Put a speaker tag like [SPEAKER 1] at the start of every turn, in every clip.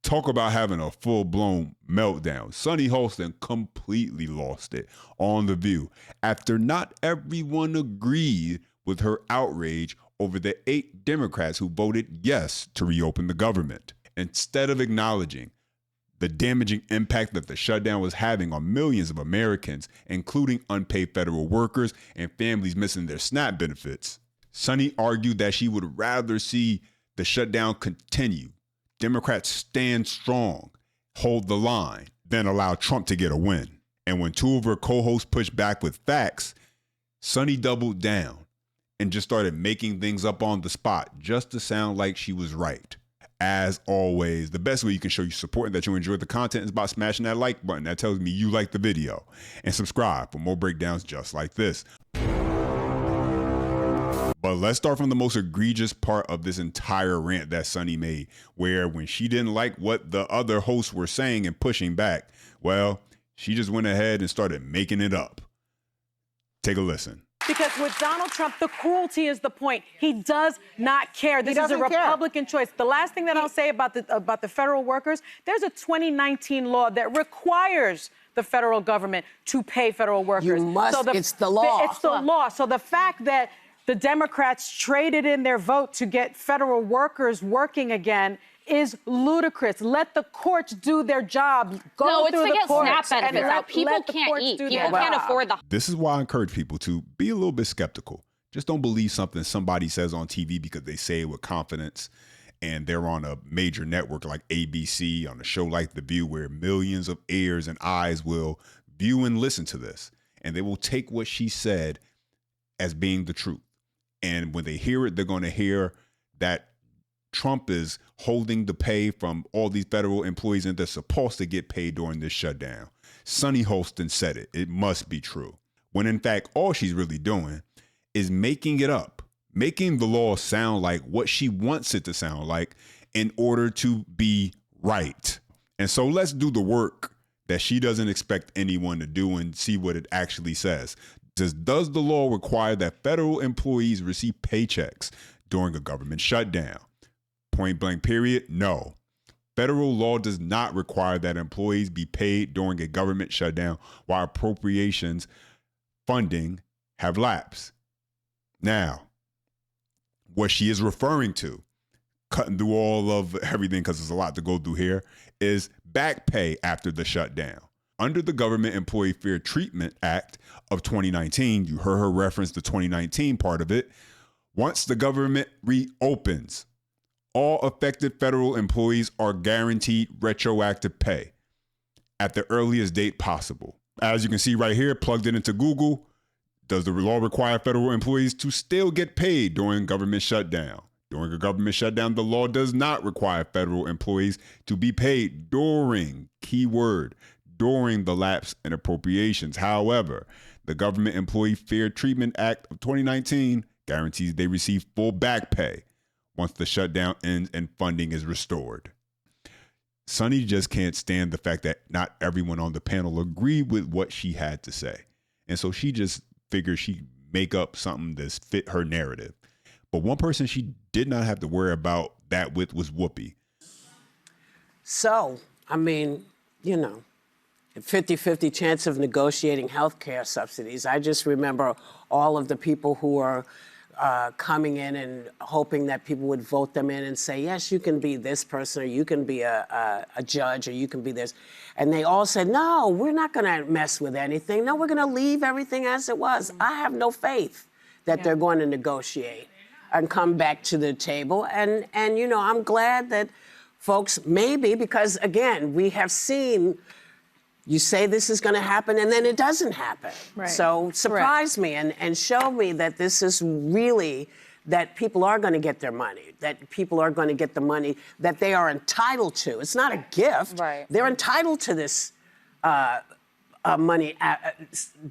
[SPEAKER 1] Talk about having a full-blown meltdown. Sunny Hostin completely lost it on The View after not everyone agreed with her outrage over the 8 Democrats who voted yes to reopen the government. Instead of acknowledging the damaging impact that the shutdown was having on millions of Americans, including unpaid federal workers and families missing their SNAP benefits, Sunny argued that she would rather see the shutdown continue, Democrats stand strong, hold the line, than allow Trump to get a win. And when 2 of her co-hosts pushed back with facts, Sunny doubled down and just started making things up on the spot just to sound like she was right. As always, the best way you can show your support and that you enjoyed the content is by smashing that like button. That tells me you like the video. And subscribe for more breakdowns just like this. But let's start from the most egregious part of this entire rant that Sunny made, where when she didn't like what the other hosts were saying and pushing back, well, she just went ahead and started making it up. Take a listen.
[SPEAKER 2] Because with Donald Trump, the cruelty is the point. He does not care. This is a Republican choice. The last thing that I'll say about the federal workers, there's a 2019 law that requires the federal government to pay federal workers.
[SPEAKER 3] You must, it's the law.
[SPEAKER 2] It's the law. So the fact that the Democrats traded in their vote to get federal workers working again is ludicrous. Let the courts do their job.
[SPEAKER 4] No, it's to get SNAP benefits out. People can't eat. People can't afford the...
[SPEAKER 1] This is why I encourage people to be a little bit skeptical. Just don't believe something somebody says on TV because they say it with confidence and they're on a major network like ABC, on a show like The View, where millions of ears and eyes will view and listen to this. And they will take what she said as being the truth. And when they hear it, they're going to hear that Trump is holding the pay from all these federal employees and they're supposed to get paid during this shutdown. Sunny Hostin said it. It must be true. When in fact, all she's really doing is making it up, making the law sound like what she wants it to sound like in order to be right. And so let's do the work that she doesn't expect anyone to do and see what it actually says. Does the law require that federal employees receive paychecks during a government shutdown? Point blank period, no. Federal law does not require that employees be paid during a government shutdown while appropriations funding have lapsed. Now, what she is referring to, cutting through all of everything because there's a lot to go through here, is back pay after the shutdown. Under the Government Employee Fair Treatment Act of 2019, you heard her reference the 2019 part of it, once the government reopens, all affected federal employees are guaranteed retroactive pay at the earliest date possible. As you can see right here, plugged it into Google, does the law require federal employees to still get paid during government shutdown? During a government shutdown, the law does not require federal employees to be paid during, keyword, during the lapse in appropriations. However, the Government Employee Fair Treatment Act of 2019 guarantees they receive full back pay once the shutdown ends and funding is restored. Sunny just can't stand the fact that not everyone on the panel agreed with what she had to say. And so she just figured she'd make up something that fit her narrative. But one person she did not have to worry about that with was Whoopi.
[SPEAKER 3] So, I mean, you know, 50-50 chance of negotiating health care subsidies. I just remember all of the people who are coming in and hoping that people would vote them in and say, yes, you can be this person, or you can be a judge, or you can be this. And they all said, no, we're not going to mess with anything. No, we're going to leave everything as it was. I have no faith that they're going to negotiate and come back to the table. And you know, I'm glad that folks, maybe, because again, we have seen, you say this is going to happen, and then it doesn't happen.
[SPEAKER 2] Right.
[SPEAKER 3] So surprise me and show me that this is really, that people are going to get their money, that people are going to get the money that they are entitled to. It's not a gift.
[SPEAKER 4] Right.
[SPEAKER 3] They're entitled to this money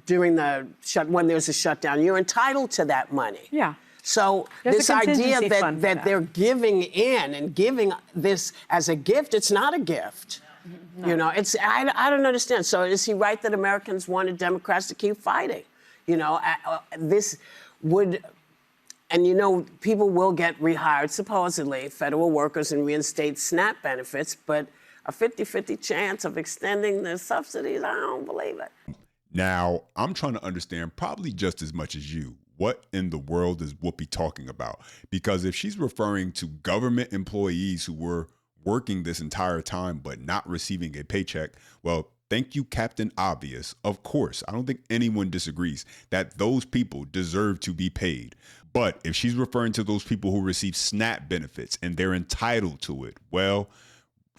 [SPEAKER 3] during when there's a shutdown. You're entitled to that money.
[SPEAKER 2] Yeah.
[SPEAKER 3] So
[SPEAKER 2] There's
[SPEAKER 3] this idea that they're giving in and giving this as a gift, it's not a gift. No. You know, it's I don't understand. So is he right that Americans wanted Democrats to keep fighting? You know, this would, And, you know, people will get rehired, supposedly, federal workers, and reinstate SNAP benefits, but a 50-50 chance of extending the subsidies, I don't believe it.
[SPEAKER 1] Now, I'm trying to understand probably just as much as you. What in the world is Whoopi talking about? Because if she's referring to government employees who were working this entire time but not receiving a paycheck, well, thank you, Captain Obvious. Of course, I don't think anyone disagrees that those people deserve to be paid. But if she's referring to those people who receive SNAP benefits and they're entitled to it, well,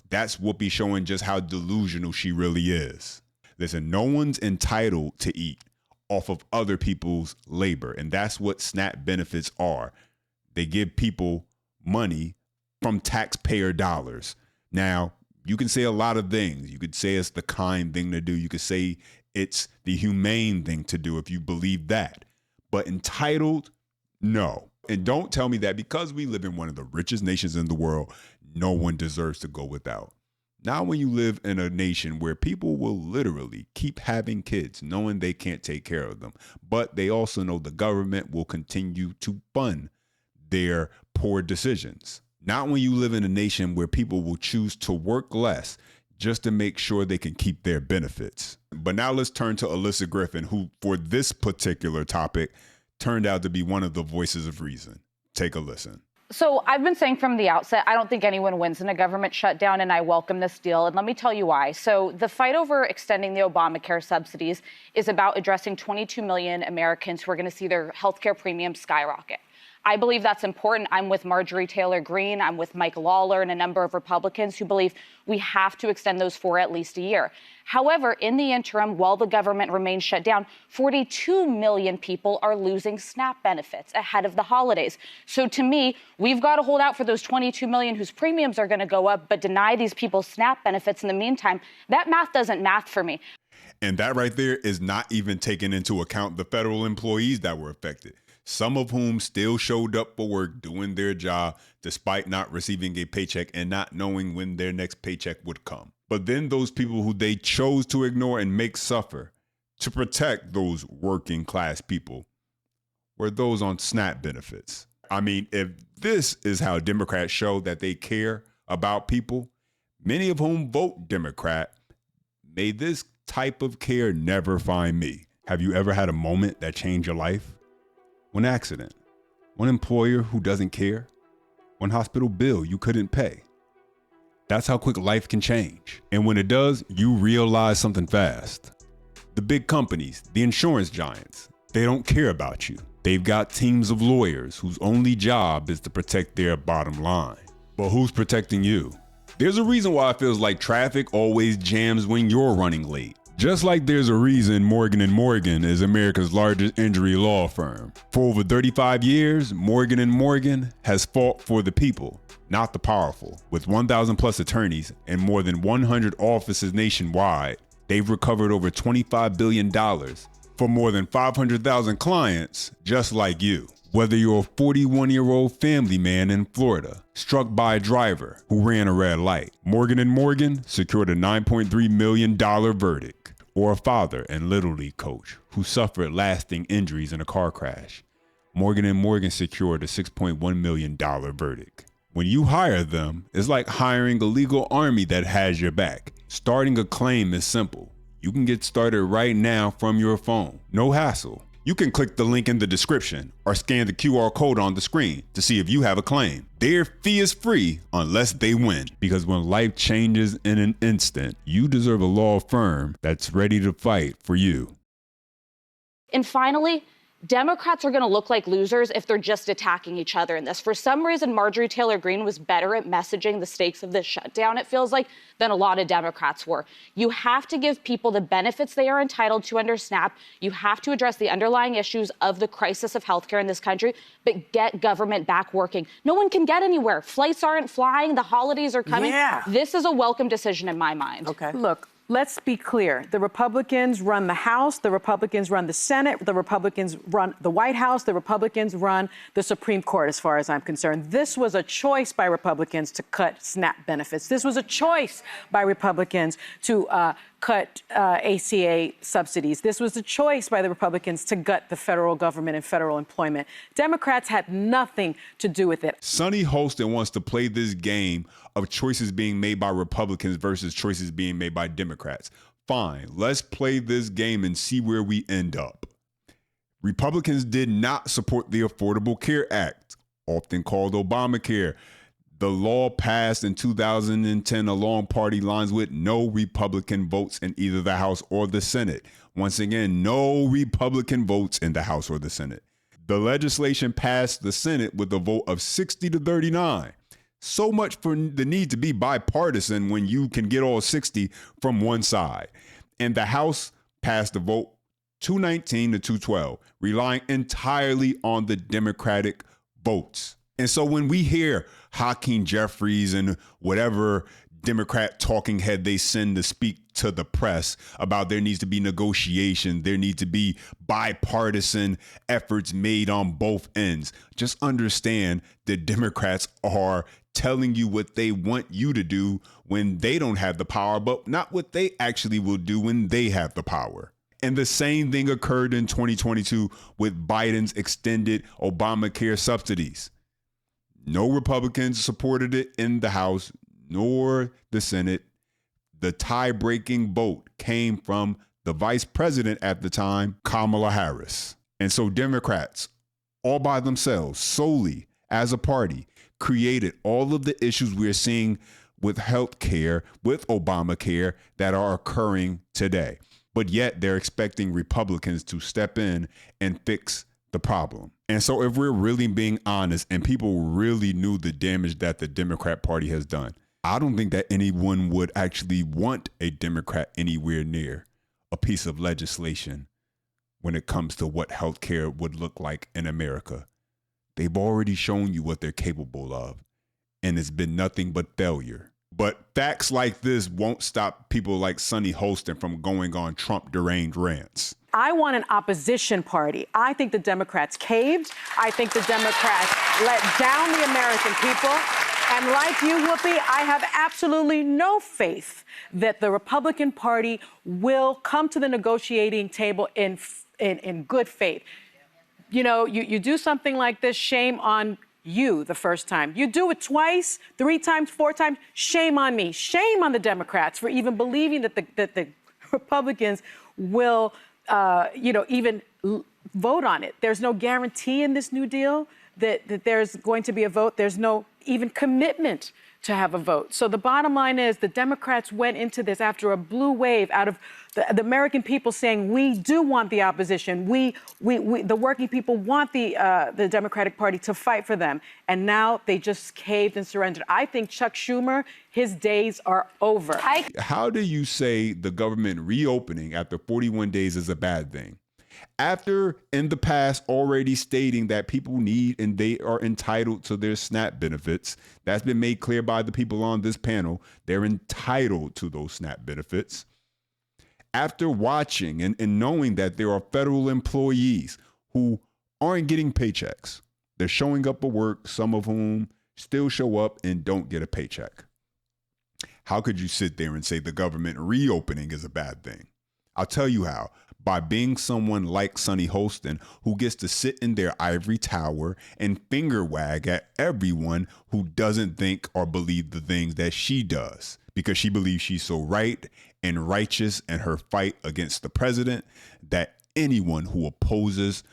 [SPEAKER 1] that's Whoopi showing just how delusional she really is. Listen, no one's entitled to eat off of other people's labor. And that's what SNAP benefits are. They give people money from taxpayer dollars. Now, you can say a lot of things. You could say it's the kind thing to do. You could say it's the humane thing to do if you believe that. But entitled, no. And don't tell me that because we live in one of the richest nations in the world, no one deserves to go without. Not when you live in a nation where people will literally keep having kids knowing they can't take care of them, but they also know the government will continue to fund their poor decisions. Not when you live in a nation where people will choose to work less just to make sure they can keep their benefits. But now let's turn to Alyssa Griffin, who for this particular topic turned out to be one of the voices of reason. Take a listen.
[SPEAKER 4] So I've been saying from the outset, I don't think anyone wins in a government shutdown, and I welcome this deal. And let me tell you why. So the fight over extending the Obamacare subsidies is about addressing 22 million Americans who are going to see their healthcare premiums skyrocket. I believe that's important. I'm with Marjorie Taylor Greene. I'm with Mike Lawler and a number of Republicans who believe we have to extend those for at least a year. However, in the interim, while the government remains shut down, 42 million people are losing SNAP benefits ahead of the holidays. So to me, we've got to hold out for those 22 million whose premiums are going to go up, but deny these people SNAP benefits in the meantime. That math doesn't math for me.
[SPEAKER 1] And that right there is not even taking into account the federal employees that were affected, some of whom still showed up for work doing their job despite not receiving a paycheck and not knowing when their next paycheck would come. But then those people who they chose to ignore and make suffer to protect those working class people were those on SNAP benefits. I mean, if this is how Democrats show that they care about people, many of whom vote Democrat, may this type of care never find me. Have you ever had a moment that changed your life? One accident, one employer who doesn't care, one hospital bill you couldn't pay. That's how quick life can change. And when it does, you realize something fast. The big companies, the insurance giants, they don't care about you. They've got teams of lawyers whose only job is to protect their bottom line. But who's protecting you? There's a reason why it feels like traffic always jams when you're running late. Just like there's a reason Morgan & Morgan is America's largest injury law firm. For over 35 years, Morgan & Morgan has fought for the people, not the powerful. With 1,000 plus attorneys and more than 100 offices nationwide, they've recovered over $25 billion for more than 500,000 clients just like you. Whether you're a 41-year-old family man in Florida, struck by a driver who ran a red light, Morgan & Morgan secured a $9.3 million verdict, or a father and Little League coach who suffered lasting injuries in a car crash, Morgan & Morgan secured a $6.1 million verdict. When you hire them, it's like hiring a legal army that has your back. Starting a claim is simple. You can get started right now from your phone. No hassle. You can click the link in the description or scan the QR code on the screen to see if you have a claim. Their fee is free unless they win. Because when life changes in an instant, you deserve a law firm that's ready to fight for you.
[SPEAKER 4] And finally, Democrats are going to look like losers if they're just attacking each other in this. For some reason, Marjorie Taylor Greene was better at messaging the stakes of this shutdown, it feels like, than a lot of Democrats were. You have to give people the benefits they are entitled to under SNAP. You have to address the underlying issues of the crisis of healthcare in this country, but get government back working. No one can get anywhere. Flights aren't flying. The holidays are coming.
[SPEAKER 3] Yeah.
[SPEAKER 4] This is a welcome decision in my mind.
[SPEAKER 3] Okay.
[SPEAKER 2] Look, let's be clear. The Republicans run the House. The Republicans run the Senate. The Republicans run the White House. The Republicans run the Supreme Court, as far as I'm concerned. This was a choice by Republicans to cut SNAP benefits. This was a choice by Republicans to cut ACA subsidies. This was a choice by the Republicans to gut the federal government and federal employment. Democrats had nothing to do with it.
[SPEAKER 1] Sunny Hostin wants to play this game of choices being made by Republicans versus choices being made by Democrats. Fine, let's play this game and see where we end up. Republicans did not support the Affordable Care Act, often called Obamacare. The law passed in 2010 along party lines with no Republican votes in either the House or the Senate. Once again, no Republican votes in the House or the Senate. The legislation passed the Senate with a vote of 60 to 39. So much for the need to be bipartisan when you can get all 60 from one side. And the House passed the vote 219 to 212, relying entirely on the Democratic votes. And so when we hear Hakeem Jeffries and whatever Democrat talking head they send to speak to the press about there needs to be negotiation, there need to be bipartisan efforts made on both ends, just understand that Democrats are telling you what they want you to do when they don't have the power, but not what they actually will do when they have the power. And the same thing occurred in 2022 with Biden's extended Obamacare subsidies. No Republicans supported it in the House nor the Senate. The tie-breaking vote came from the vice president at the time, Kamala Harris. And so Democrats, all by themselves, solely as a party, created all of the issues we're seeing with health care, with Obamacare, that are occurring today. But yet they're expecting Republicans to step in and fix the problem. And so if we're really being honest and people really knew the damage that the Democrat Party has done, I don't think that anyone would actually want a Democrat anywhere near a piece of legislation when it comes to what healthcare would look like in America. They've already shown you what they're capable of, and it's been nothing but failure. But facts like this won't stop people like Sunny Hostin from going on Trump deranged rants.
[SPEAKER 2] I want an opposition party. I think the Democrats caved. I think the Democrats let down the American people. And like you, Whoopi, I have absolutely no faith that the Republican Party will come to the negotiating table in good faith. You know, you do something like this, shame on you the first time. You do it twice, 3 times, 4 times, shame on me. Shame on the Democrats for even believing that the Republicans will, even vote on it. There's no guarantee in this New Deal that there's going to be a vote. There's no even commitment to have a vote. So the bottom line is the Democrats went into this after a blue wave out of the American people saying, we do want the opposition. We the working people want the Democratic Party to fight for them. And now they just caved and surrendered. I think Chuck Schumer, his days are over.
[SPEAKER 1] How do you say the government reopening after 41 days is a bad thing? After, in the past, already stating that people need and they are entitled to their SNAP benefits, that's been made clear by the people on this panel. They're entitled to those SNAP benefits. After watching and knowing that there are federal employees who aren't getting paychecks, they're showing up at work, some of whom still show up and don't get a paycheck. How could you sit there and say the government reopening is a bad thing? I'll tell you how. By being someone like Sunny Hostin, who gets to sit in their ivory tower and finger wag at everyone who doesn't think or believe the things that she does, because she believes she's so right and righteous in her fight against the president that anyone who opposes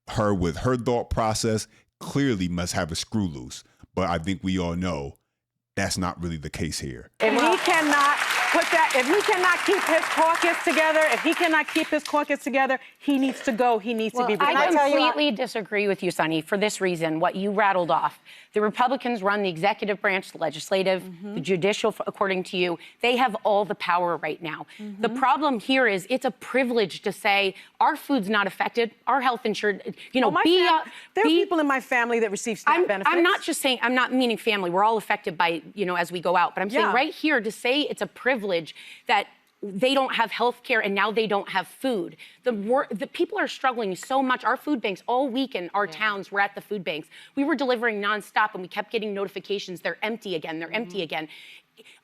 [SPEAKER 1] her with her thought process clearly must have a screw loose. But I think we all know that's not really the case here.
[SPEAKER 2] If he cannot keep his caucus together, he needs to go. He needs to be replaced.
[SPEAKER 5] I completely disagree with you, Sunny, for this reason, what you rattled off. The Republicans run the executive branch, the legislative, the judicial, according to you. They have all the power right now. The problem here is it's a privilege to say our food's not affected, our health insured, there are
[SPEAKER 2] people in my family that receive SNAP benefits.
[SPEAKER 5] I'm not just saying, I'm not meaning family. We're all affected by, as we go out. But I'm saying right here to say it's a privilege that they don't have health care and now they don't have food. The people are struggling so much. Our food banks all week in our towns were at the food banks. We were delivering nonstop and we kept getting notifications. They're empty again. They're empty again.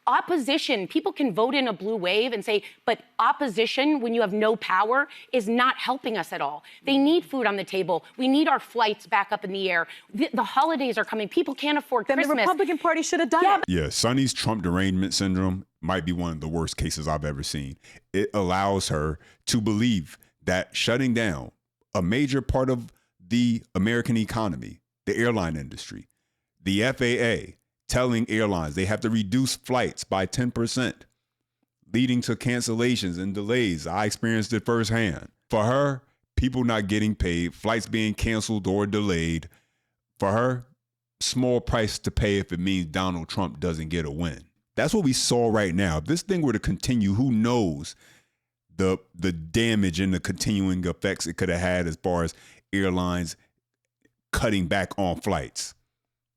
[SPEAKER 5] Opposition, people can vote in a blue wave and say, but opposition, when you have no power, is not helping us at all. They need food on the table. We need our flights back up in the air. The holidays are coming. People can't afford
[SPEAKER 2] Then
[SPEAKER 5] Christmas.
[SPEAKER 2] the Republican Party should have done it.
[SPEAKER 1] Yeah, Sonny's Trump derangement syndrome might be one of the worst cases I've ever seen. It allows her to believe that shutting down a major part of the American economy, the airline industry, the FAA, telling airlines they have to reduce flights by 10%, leading to cancellations and delays. I experienced it firsthand. For her, people not getting paid, flights being canceled or delayed. For her, small price to pay if it means Donald Trump doesn't get a win. That's what we saw right now. If this thing were to continue, who knows the damage and the continuing effects it could have had as far as airlines cutting back on flights.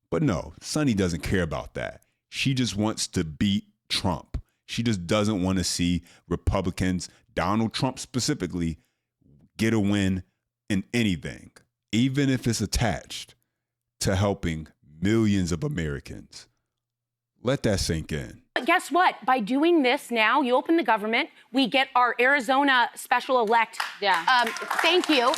[SPEAKER 1] But no, Sonny doesn't care about that. She just wants to beat Trump. She just doesn't want to see Republicans, Donald Trump specifically, get a win in anything, even if it's attached to helping millions of Americans. Let that sink in.
[SPEAKER 5] But guess what? By doing this now, you open the government, we get our Arizona special elect.
[SPEAKER 4] Yeah.
[SPEAKER 5] Thank you.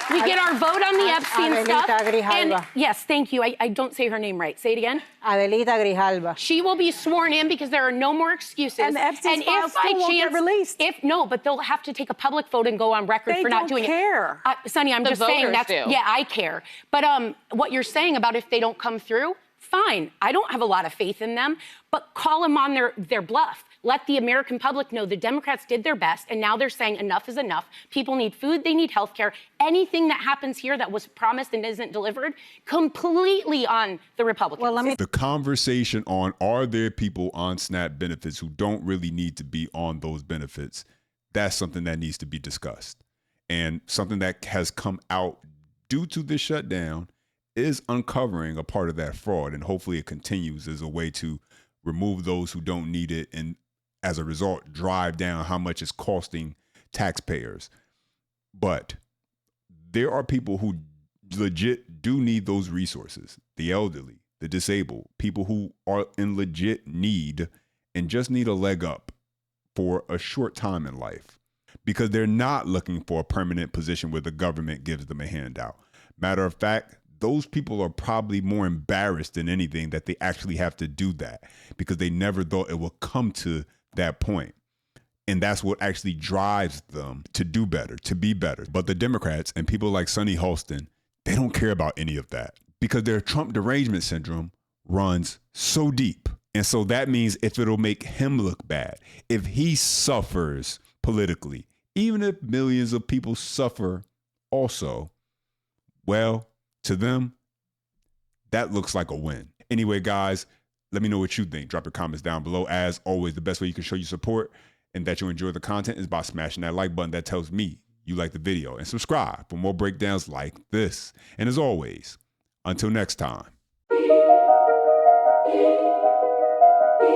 [SPEAKER 5] We get our vote on the Epstein
[SPEAKER 6] Adelita
[SPEAKER 5] stuff.
[SPEAKER 6] Grijalva.
[SPEAKER 5] And yes, thank you. I don't say her name right. Say it again.
[SPEAKER 6] Adelita Grijalva.
[SPEAKER 5] She will be sworn in because there are no more excuses.
[SPEAKER 2] And the Epstein files
[SPEAKER 5] by
[SPEAKER 2] still won't get released.
[SPEAKER 5] But they'll have to take a public vote and go on record
[SPEAKER 2] They
[SPEAKER 5] for not
[SPEAKER 2] don't
[SPEAKER 5] doing
[SPEAKER 2] care.
[SPEAKER 5] it. Sonny, I'm
[SPEAKER 4] The
[SPEAKER 5] just saying
[SPEAKER 4] voters
[SPEAKER 5] that's
[SPEAKER 4] do.
[SPEAKER 5] yeah, I care. But what you're saying about if they don't come through, fine. I don't have a lot of faith in them, but call them on their bluff. Let the American public know the Democrats did their best, and now they're saying enough is enough. People need food, they need health care. Anything that happens here that was promised and isn't delivered, completely on the Republicans.
[SPEAKER 6] Well,
[SPEAKER 1] The conversation on are there people on SNAP benefits who don't really need to be on those benefits, that's something that needs to be discussed. And something that has come out due to this shutdown is uncovering a part of that fraud. And hopefully it continues as a way to remove those who don't need it and as a result, drive down how much it's costing taxpayers. But there are people who legit do need those resources. The elderly, the disabled, people who are in legit need and just need a leg up for a short time in life because they're not looking for a permanent position where the government gives them a handout. Matter of fact, those people are probably more embarrassed than anything that they actually have to do that because they never thought it would come to that point. And that's what actually drives them to do better, to be better. But the Democrats and people like Sonny Hostin, they don't care about any of that because their Trump derangement syndrome runs so deep. And so that means if it'll make him look bad, if he suffers politically, even if millions of people suffer also, well, to them, that looks like a win. Anyway, guys, let me know what you think. Drop your comments down below. As always, the best way you can show your support and that you enjoy the content is by smashing that like button that tells me you like the video. And subscribe for more breakdowns like this. And as always, until next time.